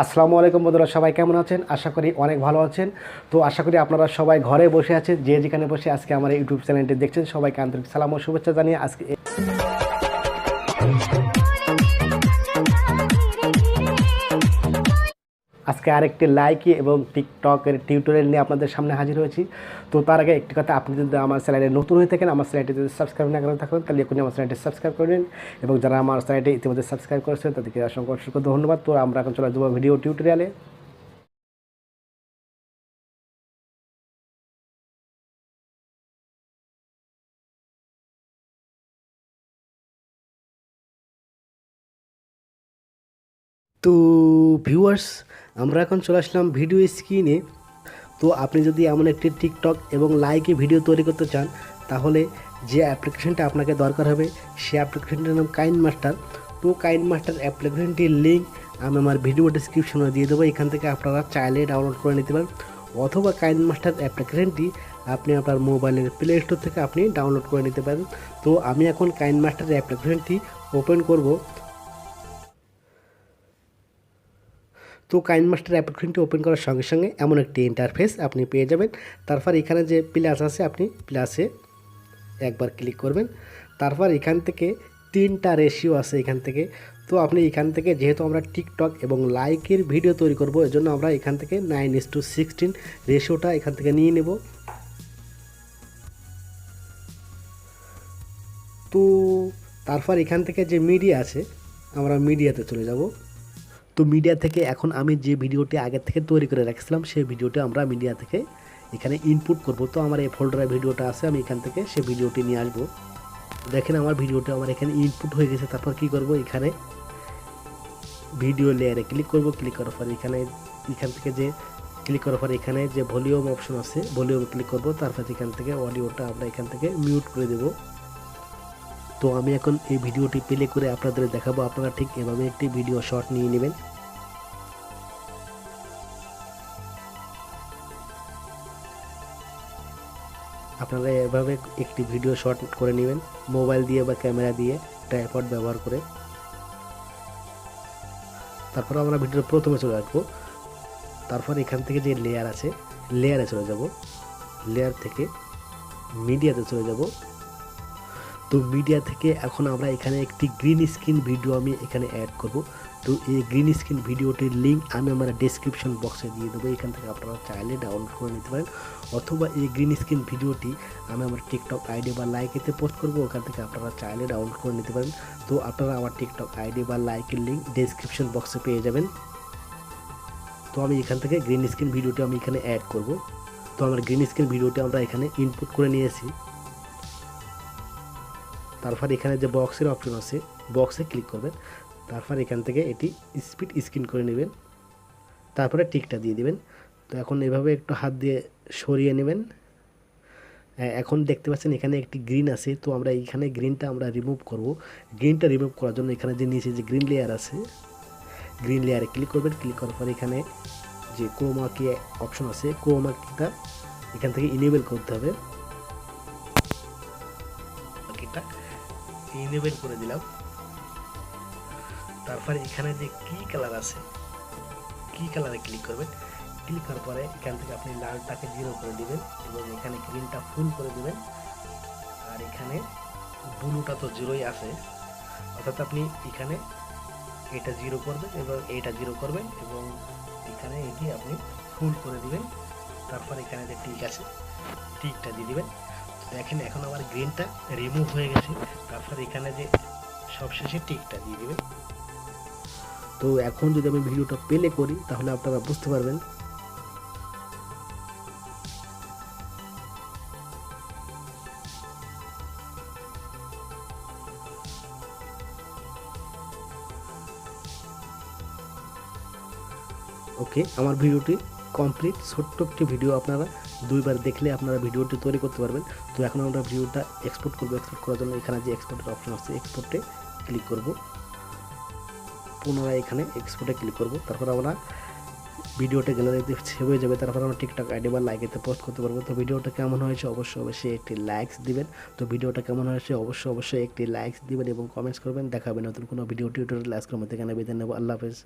আসসালামু আলাইকুম বন্ধুরা, সবাই কেমন আছেন? আশা করি অনেক ভালো আছেন। তো আশা করি আপনারা সবাই ঘরে বসে আছেন, যে যেখানে বসে আজকে আমার ইউটিউব চ্যানেলটি দেখছেন, সবাইকে আন্তরিক সালাম ও শুভেচ্ছা জানিয়ে আজকে আরেকটি লাইকি এবং টিকটকের টিউটোরিয়াল নিয়ে আপনাদের সামনে হাজির হয়েছি। তো তার আগে একটি কথা, আপনি যদি আমার চ্যানেলে নতুন হয়ে থাকেন, আমার চ্যানেলটি যদি সাবস্ক্রাইব না করে থাকেন, তাহলে এখনই আমার চ্যানেলটি সাবস্ক্রাইব করে নিন, এবং যারা আমার চ্যানেলটি ইতিমধ্যে সাবস্ক্রাইব করেছেন তাদেরকে অসংখ্য অসংখ্য ধন্যবাদ। তো আমরা এখন চলে যাবো ভিডিও টিউটোরিয়ালে। তো ভিউয়ার্স, আমরা এখন চলে আসলাম ভিডিও স্ক্রিনে। তো আপনি যদি এমন একটি টিকটক এবং লাইকে ভিডিও তৈরি করতে চান, তাহলে যে অ্যাপ্লিকেশনটা আপনাকে দরকার হবে সে অ্যাপ্লিকেশনটার নাম কাইন মাস্টার। তো কাইন মাস্টার অ্যাপ্লিকেশনটির লিঙ্ক আমি আমার ভিডিও ডিসক্রিপশনে দিয়ে দেবো, এখান থেকে আপনারা চাইলে ডাউনলোড করে নিতে পারেন, অথবা কাইন মাস্টার অ্যাপ্লিকেশনটি আপনি আপনার মোবাইলের প্লে স্টোর থেকে আপনি ডাউনলোড করে নিতে পারেন। তো আমি এখন কাইন মাস্টার অ্যাপ্লিকেশনটি ওপেন করব। তো কাইন মাস্টার অ্যাপ্লিকেশনটি ওপেন করার সঙ্গে সঙ্গে এমন একটি ইন্টারফেস আপনি পেয়ে যাবেন। তারপর এখানে যে প্লাস আছে, আপনি প্লাসে একবার ক্লিক করবেন। তারপর এখান থেকে 3টা রেশিও আছে এখান থেকে। তো আপনি এখান থেকে, যেহেতু আমরা টিকটক এবং লাইকের ভিডিও তৈরি করব, এজন্য আমরা এখান থেকে 9:16 রেশিওটা এখান থেকে নিয়ে নেব। তো তারপর এখান থেকে যে মিডিয়া আছে, আমরা মিডিয়াতে চলে যাব। তো মিডিয়া থেকে এখন আমি যে ভিডিওটি আগে থেকে তৈরি করে রাখছিলাম, সেই ভিডিওটি আমরা মিডিয়া থেকে এখানে ইনপুট করব। তো আমার এই ফোল্ডারে ভিডিওটা আছে, আমি এখান থেকে সেই ভিডিওটি নিয়ে আসবো। দেখেন আমার ভিডিওটা আমার এখানে ইনপুট হয়ে গেছে। তারপর কি করব, এখানে ভিডিও লেয়ারে ক্লিক করব। ক্লিক করার পর এখান থেকে যে ক্লিক করার পর এখানে যে ভলিউম অপশন আছে, ভলিউমে ক্লিক করব। তারপর এখান থেকে অডিওটা আমরা এখান থেকে মিউট করে দেব। তো আমি এখন এই ভিডিওটি প্লে করে আপনাদের দেখাবো। আপনারা ঠিক এভাবে একটি ভিডিও শর্ট নিয়ে নেবেন। আপনারা এভাবে একটি ভিডিও শর্ট করে নেবেন মোবাইল দিয়ে বা ক্যামেরা দিয়ে, ট্রাইপড ব্যবহার করে। তারপর আমরা ভিডিওর প্রথমে চলে আসবো। তারপর এখান থেকে যে লেয়ার আছে, লেয়ারে চলে যাব। লেয়ার থেকে মিডিয়াতে চলে যাব। তো মিডিয়া থেকে এখন আমরা এখানে একটি গ্রিন স্ক্রিন ভিডিও আমি এখানে অ্যাড করব। তো এই গ্রিন স্ক্রিন ভিডিওটির লিঙ্ক আমি আমার ডেসক্রিপশন বক্সে দিয়ে দেবো, এখান থেকে আপনারা চাইলে ডাউনলোড করে নিতে পারেন, অথবা এই গ্রিন স্ক্রিন ভিডিওটি আমি আমার টিকটক আইডি বা লাইকেতে পোস্ট করব, ওখান থেকে আপনারা চাইলে ডাউনলোড করে নিতে পারেন। তো আপনারা আমার টিকটক আইডি বা লাইকের লিঙ্ক ডেসক্রিপশন বক্সে পেয়ে যাবেন। তো আমি এখান থেকে গ্রিন স্ক্রিন ভিডিওটি আমি এখানে অ্যাড করব। তো আমার গ্রিন স্ক্রিন ভিডিওটি আমরা এখানে ইনপুট করে নিয়েছি। তারপর এখানে যে বক্সের অপশন আছে, বক্সে ক্লিক করবেন। তারপর এখান থেকে এটি স্পিড স্ক্রিন করে নেবেন, তারপরে টিকটা দিয়ে দিবেন। তো এখন এভাবে একটু হাত দিয়ে সরিয়ে নেবেন। এখন দেখতে পাচ্ছেন এখানে একটি গ্রিন আছে। তো আমরা এইখানে গ্রিনটা আমরা রিমুভ করব। গ্রিনটা রিমুভ করার জন্য এখানে যে নিচে যে গ্রিন লেয়ার আছে, গ্রিন লেয়ারে ক্লিক করবেন। ক্লিক করার পর এখানে যে ক্রোমা কি অপশন আছে, ক্রোমা কিটা এখান থেকে ইনেবল করতে হবে। ইনেবল করে দিলাম। তারপরে এখানে যে কি কালার আছে, কি কালারে ক্লিক করবেন। ক্লিক করার পরে এখান থেকে আপনি লালটাকে 0 করে দিবেন, এবং এখানে গ্রিনটা ফুল করে দিবেন। আর এখানে ব্লুটা তো 0ই আছে, অর্থাৎ আপনি এখানে এটা 0 করবেন এবং এইটা 0 করবেন, এবং এখানে এটি আপনি ফুল করে দিবেন। তারপর এখানে যে টিক আছে, টিকটা দিয়ে দিবেন। দেখেন এখন আমার গ্রিনটা রিমুভ হয়ে গেছে। তারপর এখানে যে সবশেষে টিকটা দিয়ে দিবেন। তো এখন যদি আমি ভিডিওটা প্লে করি, তাহলে আপনারা বুঝতে পারবেন। ওকে, আমার ভিডিওটি কমপ্লিট। ছোট্ট একটি ভিডিও আপনারা 2বার দেখলে আপনারা ভিডিওটি তৈরি করতে পারবেন। তো এখন আমরা ভিডিওটা এক্সপোর্ট করব। এক্সপোর্ট করার জন্য এখানে যে এক্সপোর্টের অপশন আছে, এক্সপোর্টে ক্লিক করব। পুনরায় এখানে এক্সপোর্টে ক্লিক করব। তারপর আমরা ভিডিওটা গ্যালারিতে সেভ হয়ে যাবে। তারপর আমরা টিকটক আইডি বা লাইকেতে পোস্ট করতে পারবো। তো ভিডিওটা কেমন হয়েছে অবশ্যই একটি লাইকস দিবেন। তো ভিডিওটা কেমন হয়েছে অবশ্যই একটি লাইকস দিবেন এবং কমেন্টস করবেন। দেখাবেন নতুন কোনো ভিডিও টিউটোরিয়াল। আজকের মধ্যে এখানে বিদায় নেব। আল্লাহ হাফেজ।